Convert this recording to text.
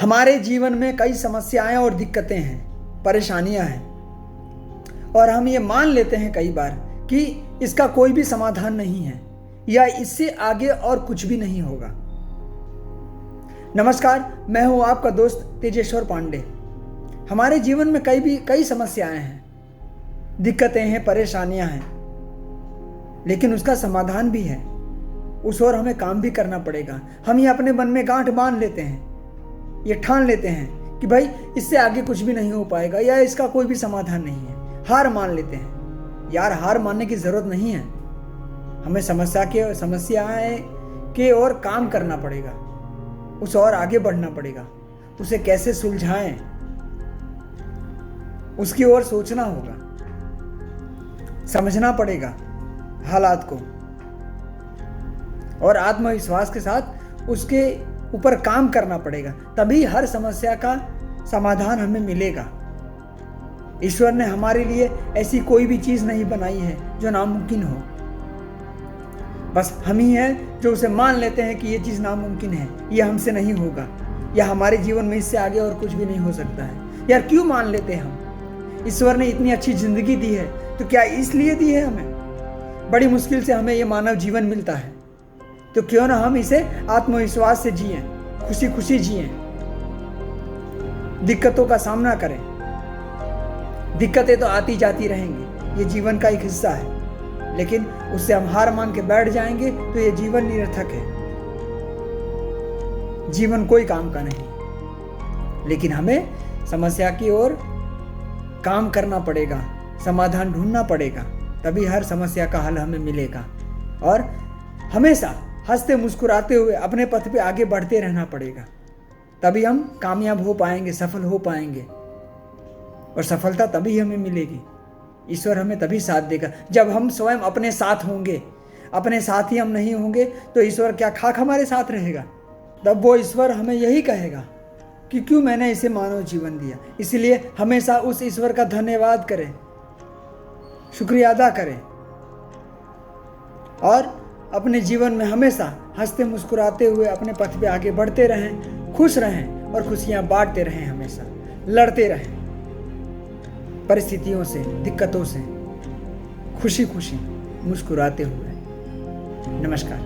हमारे जीवन में कई समस्याएं और दिक्कतें हैं, परेशानियां हैं, और हम ये मान लेते हैं कई बार कि इसका कोई भी समाधान नहीं है या इससे आगे और कुछ भी नहीं होगा। नमस्कार, मैं हूं आपका दोस्त तेजेश्वर पांडे। हमारे जीवन में कई समस्याएं हैं, दिक्कतें हैं, परेशानियां हैं, लेकिन उसका समाधान भी है। उस ओर हमें काम भी करना पड़ेगा। हम ये अपने मन में गांठ बांध लेते हैं, ये ठान लेते हैं कि भाई इससे आगे कुछ भी नहीं हो पाएगा या इसका कोई भी समाधान नहीं है। हार मान लेते हैं। यार, हार मानने की जरूरत नहीं है। हमें समस्याएं के ओर काम करना पड़ेगा, उस और आगे बढ़ना पड़ेगा। उसे कैसे सुलझाएं, उसकी ओर सोचना होगा, समझना पड़ेगा हालात को, और आत्मविश्वास के साथ उसके ऊपर काम करना पड़ेगा। तभी हर समस्या का समाधान हमें मिलेगा। ईश्वर ने हमारे लिए ऐसी कोई भी चीज नहीं बनाई है जो नामुमकिन हो। बस हम ही हैं जो उसे मान लेते हैं कि ये चीज नामुमकिन है, ये हमसे नहीं होगा, या हमारे जीवन में इससे आगे और कुछ भी नहीं हो सकता है। यार, क्यों मान लेते हैं हम? ईश्वर ने इतनी अच्छी जिंदगी दी है तो क्या इसलिए दी है हमें? बड़ी मुश्किल से हमें ये मानव जीवन मिलता है, तो क्यों ना हम इसे आत्मविश्वास से जिएं, खुशी खुशी जिएं, दिक्कतों का सामना करें। दिक्कतें तो आती जाती रहेंगी, ये जीवन का एक हिस्सा है, लेकिन उससे हम हार मान के बैठ जाएंगे तो ये जीवन निरर्थक है, जीवन कोई काम का नहीं। लेकिन हमें समस्या की ओर काम करना पड़ेगा, समाधान ढूंढना पड़ेगा, तभी हर समस्या का हल हमें मिलेगा। और हमेशा हंसते मुस्कुराते हुए अपने पथ पे आगे बढ़ते रहना पड़ेगा, तभी हम कामयाब हो पाएंगे, सफल हो पाएंगे। और सफलता तभी हमें मिलेगी, ईश्वर हमें तभी साथ देगा जब हम स्वयं अपने साथ होंगे। अपने साथ ही हम नहीं होंगे तो ईश्वर क्या खाक हमारे साथ रहेगा? तब वो ईश्वर हमें यही कहेगा कि क्यों मैंने इसे मानव जीवन दिया। इसलिए हमेशा उस ईश्वर का धन्यवाद करें, शुक्रिया अदा करें, और अपने जीवन में हमेशा हंसते मुस्कुराते हुए अपने पथ पे आगे बढ़ते रहें, खुश रहें और खुशियां बांटते रहें। हमेशा लड़ते रहें परिस्थितियों से, दिक्कतों से, खुशी खुशी मुस्कुराते हुए। नमस्कार।